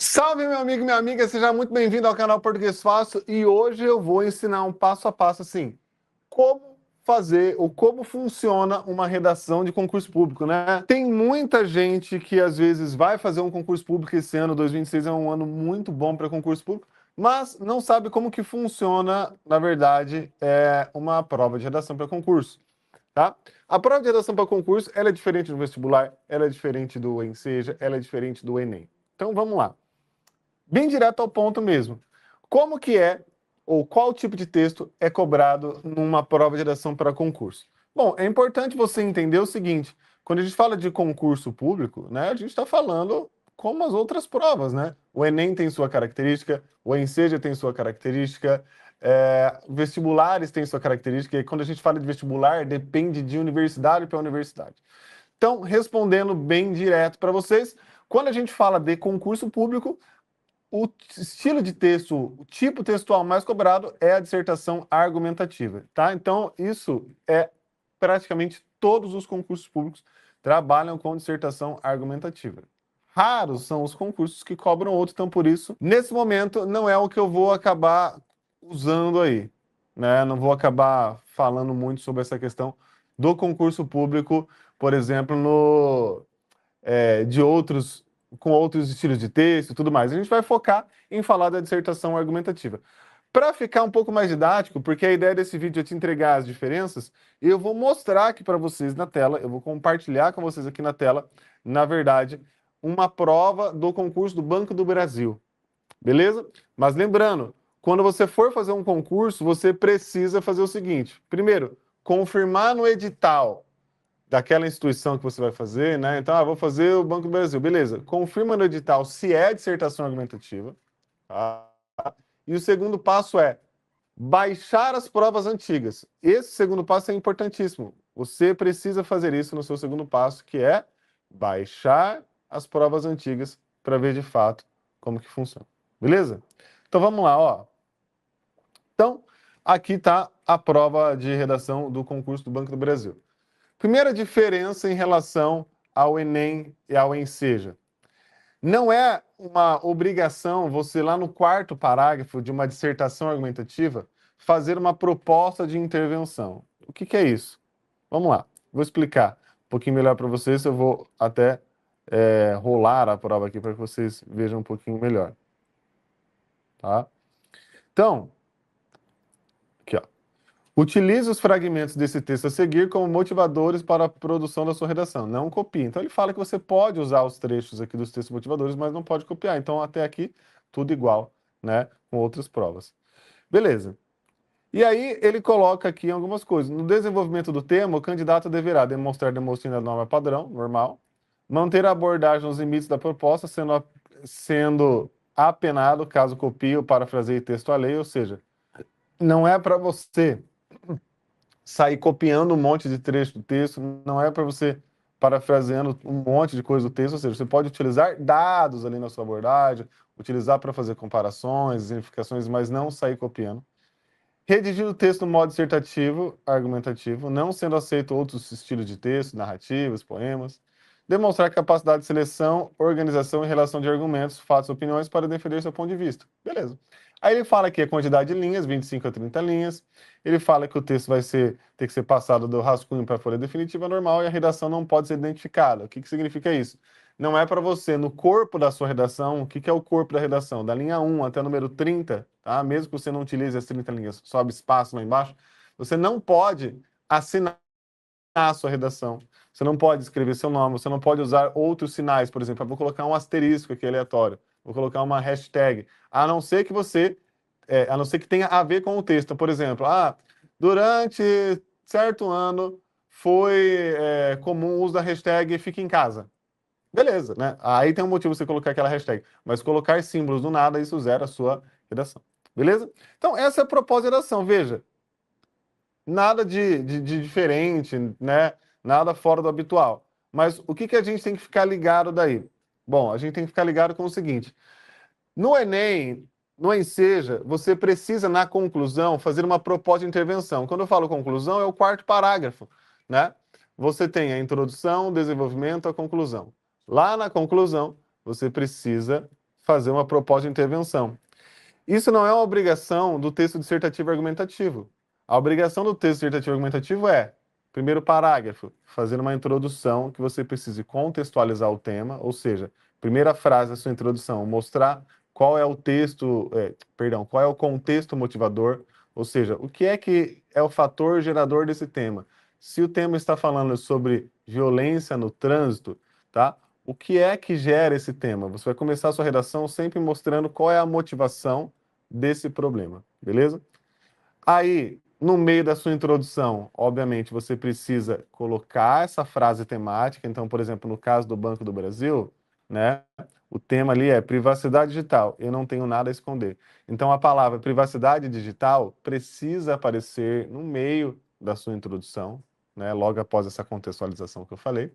Salve, meu amigo e minha amiga, seja muito bem-vindo ao canal Português Fácil e hoje eu vou ensinar um passo a passo assim, como fazer ou como funciona uma redação de concurso público, né? Tem muita gente que às vezes vai fazer um concurso público esse ano, 2026 é um ano muito bom para concurso público, mas não sabe como que funciona, na verdade, uma prova de redação para concurso. Tá? A prova de redação para concurso, ela é diferente do vestibular, ela é diferente do Enseja, ela é diferente do Enem. Então vamos lá. Bem direto ao ponto mesmo. Como que é, ou qual tipo de texto é cobrado numa prova de redação para concurso? Bom, é importante você entender o seguinte, quando a gente fala de concurso público, né, a gente está falando como as outras provas, né? O Enem tem sua característica, o Enseja tem sua característica, vestibulares têm sua característica, e quando a gente fala de vestibular, depende de universidade para universidade. Então, respondendo bem direto para vocês, quando a gente fala de concurso público, o estilo de texto, o tipo textual mais cobrado é a dissertação argumentativa, tá? Então, isso é praticamente todos os concursos públicos trabalham com dissertação argumentativa. Raros são os concursos que cobram outro, então por isso, nesse momento, não é o que eu vou acabar usando aí, né? Não vou acabar falando muito sobre essa questão do concurso público, por exemplo, de outros com outros estilos de texto e tudo mais. A gente vai focar em falar da dissertação argumentativa. Para ficar um pouco mais didático, porque a ideia desse vídeo é te entregar as diferenças, eu vou mostrar aqui para vocês na tela, eu vou compartilhar com vocês aqui na tela, na verdade, uma prova do concurso do Banco do Brasil. Beleza? Mas lembrando, quando você for fazer um concurso, você precisa fazer o seguinte: primeiro, confirmar no edital daquela instituição que você vai fazer, né? Então, vou fazer o Banco do Brasil. Beleza. Confirma no edital se é dissertação argumentativa. Tá? E o segundo passo é baixar as provas antigas. Esse segundo passo é importantíssimo. Você precisa fazer isso no seu segundo passo, que é baixar as provas antigas para ver de fato como que funciona. Beleza? Então vamos lá, ó. Então, aqui está a prova de redação do concurso do Banco do Brasil. Primeira diferença em relação ao Enem e ao Enseja. Não é uma obrigação você, lá no quarto parágrafo de uma dissertação argumentativa, fazer uma proposta de intervenção. O que é isso? Vamos lá, vou explicar um pouquinho melhor para vocês, eu vou até rolar a prova aqui para que vocês vejam um pouquinho melhor. Tá? Então, aqui ó. Utilize os fragmentos desse texto a seguir como motivadores para a produção da sua redação. Não copie. Então ele fala que você pode usar os trechos aqui dos textos motivadores, mas não pode copiar. Então até aqui tudo igual, né, com outras provas. Beleza. E aí ele coloca aqui algumas coisas. No desenvolvimento do tema, o candidato deverá demonstrar demonstrando a norma padrão, normal, manter a abordagem nos limites da proposta, sendo apenado caso copie ou parafraseie texto alheio, ou seja, não é para você sair copiando um monte de trecho do texto, não é para você parafraseando um monte de coisa do texto, ou seja, você pode utilizar dados ali na sua abordagem, utilizar para fazer comparações, exemplificações, mas não sair copiando. Redigir o texto no modo dissertativo, argumentativo, não sendo aceito outros estilos de texto, narrativas, poemas. Demonstrar capacidade de seleção, organização e relação de argumentos, fatos e opiniões para defender seu ponto de vista. Beleza. Aí ele fala que a quantidade de linhas, 25 a 30 linhas. Ele fala que o texto ter que ser passado do rascunho para a folha definitiva normal e a redação não pode ser identificada. O que significa isso? Não é para você, no corpo da sua redação, o que é o corpo da redação? Da linha 1 até o número 30, tá? Mesmo que você não utilize as 30 linhas, sobe espaço lá embaixo, você não pode assinar a sua redação. Você não pode escrever seu nome, você não pode usar outros sinais, por exemplo, eu vou colocar um asterisco aqui aleatório, vou colocar uma hashtag, a não ser que a não ser que tenha a ver com o texto. Por exemplo, durante certo ano foi comum o uso da hashtag fique em casa. Beleza, né? Aí tem um motivo você colocar aquela hashtag. Mas colocar símbolos do nada, isso zera a sua redação. Beleza? Então, essa é a proposta de redação. Veja, nada de diferente, né? Nada fora do habitual. Mas o que a gente tem que ficar ligado daí? Bom, a gente tem que ficar ligado com o seguinte. No Enem, no Enseja, você precisa, na conclusão, fazer uma proposta de intervenção. Quando eu falo conclusão, é o quarto parágrafo, né? Você tem a introdução, o desenvolvimento, a conclusão. Lá na conclusão, você precisa fazer uma proposta de intervenção. Isso não é uma obrigação do texto dissertativo argumentativo. A obrigação do texto dissertativo argumentativo é, primeiro parágrafo, fazer uma introdução que você precise contextualizar o tema, ou seja, primeira frase da sua introdução, mostrar qual é o texto, qual é o contexto motivador, ou seja, o que é o fator gerador desse tema. Se o tema está falando sobre violência no trânsito, tá? O que é que gera esse tema? Você vai começar a sua redação sempre mostrando qual é a motivação desse problema, beleza? Aí, no meio da sua introdução, obviamente, você precisa colocar essa frase temática. Então, por exemplo, no caso do Banco do Brasil, né, o tema ali é privacidade digital. Eu não tenho nada a esconder. Então, a palavra privacidade digital precisa aparecer no meio da sua introdução, né, logo após essa contextualização que eu falei.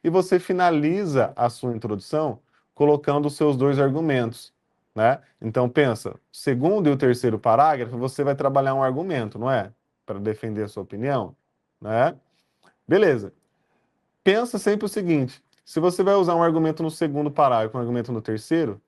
E você finaliza a sua introdução colocando os seus dois argumentos, né? Então pensa, segundo e o terceiro parágrafo, você vai trabalhar um argumento, não é? Para defender a sua opinião, né? Beleza. Pensa sempre o seguinte, se você vai usar um argumento no segundo parágrafo, um argumento no terceiro,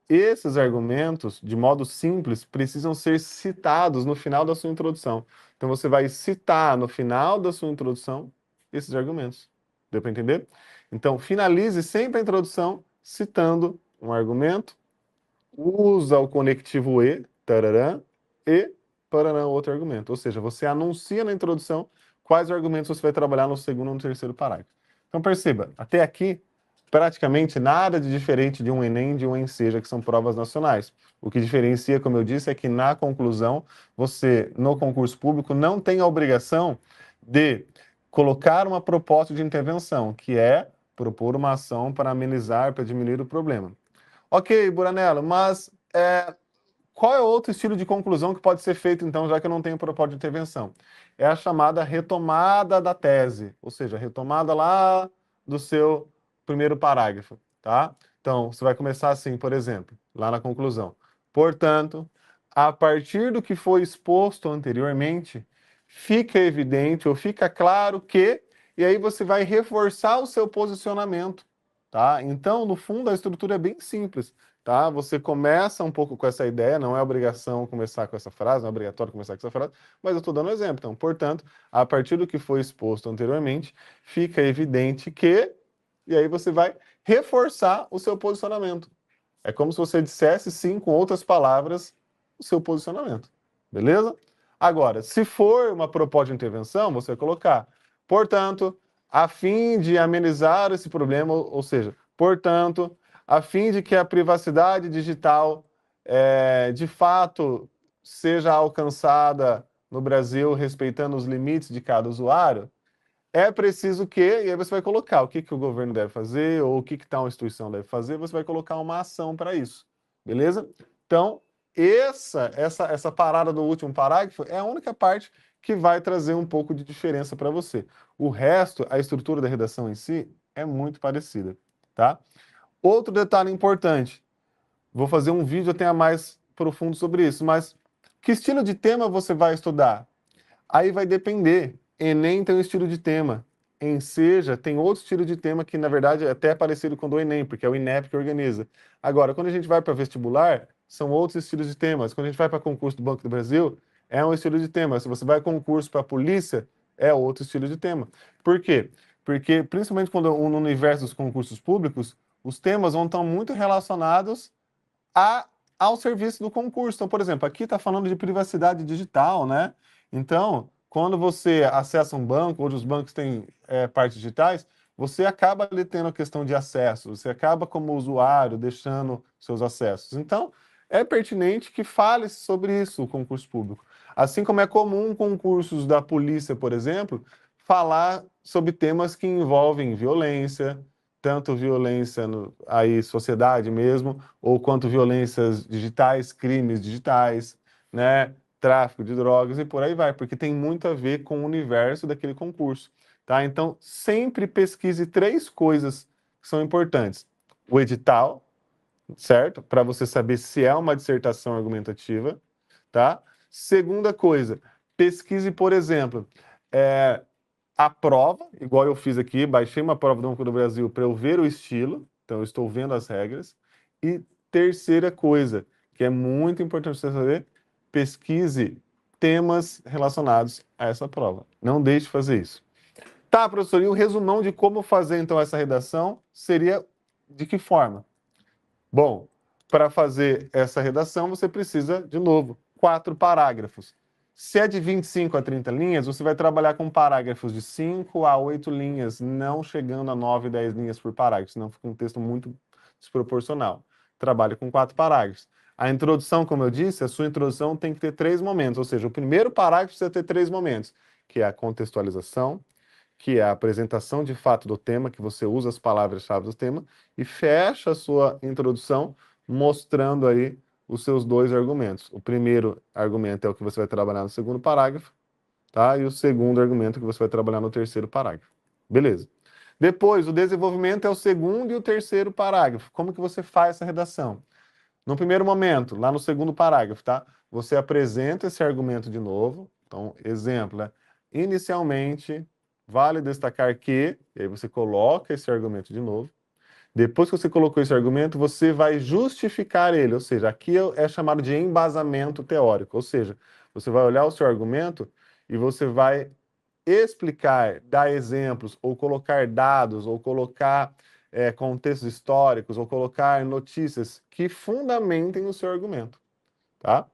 esses argumentos, de modo simples, precisam ser citados no final da sua introdução. Então você vai citar no final da sua introdução esses argumentos. Deu para entender? Então finalize sempre a introdução citando um argumento, usa o conectivo e, tararã, e parará, outro argumento. Ou seja, você anuncia na introdução quais argumentos você vai trabalhar no segundo ou no terceiro parágrafo. Então perceba, até aqui, praticamente nada de diferente de um Enem e de um Enseja, que são provas nacionais. O que diferencia, como eu disse, é que na conclusão, você, no concurso público, não tem a obrigação de colocar uma proposta de intervenção, que é propor uma ação para amenizar, para diminuir o problema. Ok, Buranello, mas qual é outro estilo de conclusão que pode ser feito, então, já que eu não tenho proposta de intervenção? É a chamada retomada da tese, ou seja, retomada lá do seu primeiro parágrafo, tá? Então, você vai começar assim, por exemplo, lá na conclusão. Portanto, a partir do que foi exposto anteriormente, fica evidente ou fica claro que, e aí você vai reforçar o seu posicionamento, tá? Então, no fundo, a estrutura é bem simples, tá? Você começa um pouco com essa ideia, não é obrigação começar com essa frase, não é obrigatório começar com essa frase, mas eu estou dando um exemplo. Então, portanto, a partir do que foi exposto anteriormente, fica evidente que, e aí você vai reforçar o seu posicionamento. É como se você dissesse, sim, com outras palavras, o seu posicionamento. Beleza? Agora, se for uma proposta de intervenção, você vai colocar, portanto, a fim de amenizar esse problema, ou seja, portanto, a fim de que a privacidade digital de fato seja alcançada no Brasil, respeitando os limites de cada usuário, é preciso que, e aí você vai colocar o que o governo deve fazer, ou o que tal instituição deve fazer, você vai colocar uma ação para isso, beleza? Então, essa parada do último parágrafo é a única parte que vai trazer um pouco de diferença para você. O resto, a estrutura da redação em si, é muito parecida, tá? Outro detalhe importante, vou fazer um vídeo até mais profundo sobre isso, mas que estilo de tema você vai estudar? Aí vai depender. Enem tem um estilo de tema. Enseja tem outro estilo de tema que, na verdade, é até parecido com o do Enem, porque é o INEP que organiza. Agora, quando a gente vai para vestibular, são outros estilos de temas. Quando a gente vai para concurso do Banco do Brasil, é um estilo de tema. Se você vai concurso para a polícia, é outro estilo de tema. Por quê? Porque, principalmente quando no universo dos concursos públicos, os temas vão estar muito relacionados a, ao serviço do concurso. Então, por exemplo, aqui está falando de privacidade digital, né? Então, quando você acessa um banco, hoje os bancos têm partes digitais, você acaba ali tendo a questão de acesso, você acaba como usuário deixando seus acessos. Então, é pertinente que fale sobre isso o concurso público. Assim como é comum concursos da polícia, por exemplo, falar sobre temas que envolvem violência, tanto violência aí sociedade mesmo, ou quanto violências digitais, crimes digitais, né, tráfico de drogas e por aí vai, porque tem muito a ver com o universo daquele concurso, tá? Então, sempre pesquise três coisas que são importantes. O edital, certo? Para você saber se é uma dissertação argumentativa, tá? Segunda coisa, pesquise, por exemplo, a prova, igual eu fiz aqui, baixei uma prova do Banco do Brasil para eu ver o estilo, então eu estou vendo as regras. E terceira coisa, que é muito importante você saber, pesquise temas relacionados a essa prova. Não deixe de fazer isso. Tá, professor, e o resumão de como fazer, então, essa redação seria de que forma? Bom, para fazer essa redação, você precisa, de novo, 4 parágrafos. Se é de 25 a 30 linhas, você vai trabalhar com parágrafos de 5 a 8 linhas, não chegando a 9, 10 linhas por parágrafo, senão fica um texto muito desproporcional. Trabalhe com 4 parágrafos. A introdução, como eu disse, a sua introdução tem que ter 3 momentos, ou seja, o primeiro parágrafo precisa ter 3 momentos, que é a contextualização, que é a apresentação de fato do tema, que você usa as palavras-chave do tema, e fecha a sua introdução mostrando aí os seus 2 argumentos. O primeiro argumento é o que você vai trabalhar no segundo parágrafo, tá? E o segundo argumento que você vai trabalhar no terceiro parágrafo. Beleza. Depois, o desenvolvimento é o segundo e o terceiro parágrafo. Como que você faz essa redação? No primeiro momento, lá no segundo parágrafo, tá? Você apresenta esse argumento de novo. Então, exemplo, né? Inicialmente, vale destacar que, e aí você coloca esse argumento de novo. Depois que você colocou esse argumento, você vai justificar ele, ou seja, aqui é chamado de embasamento teórico, ou seja, você vai olhar o seu argumento e você vai explicar, dar exemplos, ou colocar dados, ou colocar contextos históricos, ou colocar notícias que fundamentem o seu argumento, tá?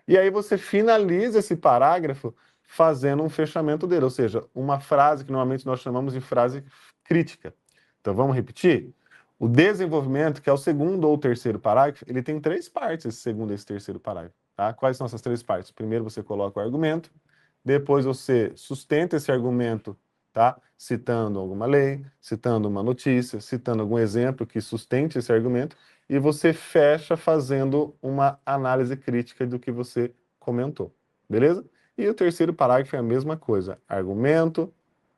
E aí você finaliza esse parágrafo fazendo um fechamento dele, ou seja, uma frase que normalmente nós chamamos de frase crítica. Então vamos repetir? O desenvolvimento, que é o segundo ou terceiro parágrafo, ele tem 3 partes, esse segundo e esse terceiro parágrafo. Tá? Quais são essas 3 partes? Primeiro você coloca o argumento, depois você sustenta esse argumento, tá? Citando alguma lei, citando uma notícia, citando algum exemplo que sustente esse argumento, e você fecha fazendo uma análise crítica do que você comentou, beleza? E o terceiro parágrafo é a mesma coisa, argumento,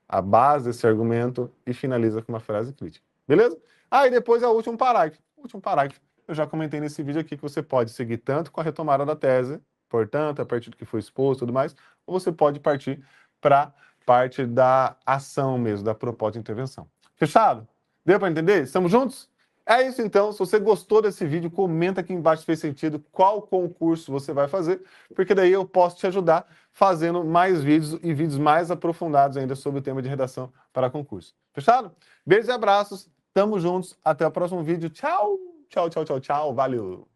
a base desse argumento e finaliza com uma frase crítica, beleza? E depois é o último parágrafo. O último parágrafo, eu já comentei nesse vídeo aqui que você pode seguir tanto com a retomada da tese, portanto, a partir do que foi exposto e tudo mais, ou você pode partir para parte da ação mesmo, da proposta de intervenção. Fechado? Deu para entender? Estamos juntos? É isso então, se você gostou desse vídeo, comenta aqui embaixo se fez sentido, qual concurso você vai fazer, porque daí eu posso te ajudar fazendo mais vídeos e vídeos mais aprofundados ainda sobre o tema de redação para concurso. Fechado? Beijos e abraços, tamo juntos, até o próximo vídeo, tchau, tchau, tchau, tchau, tchau, valeu!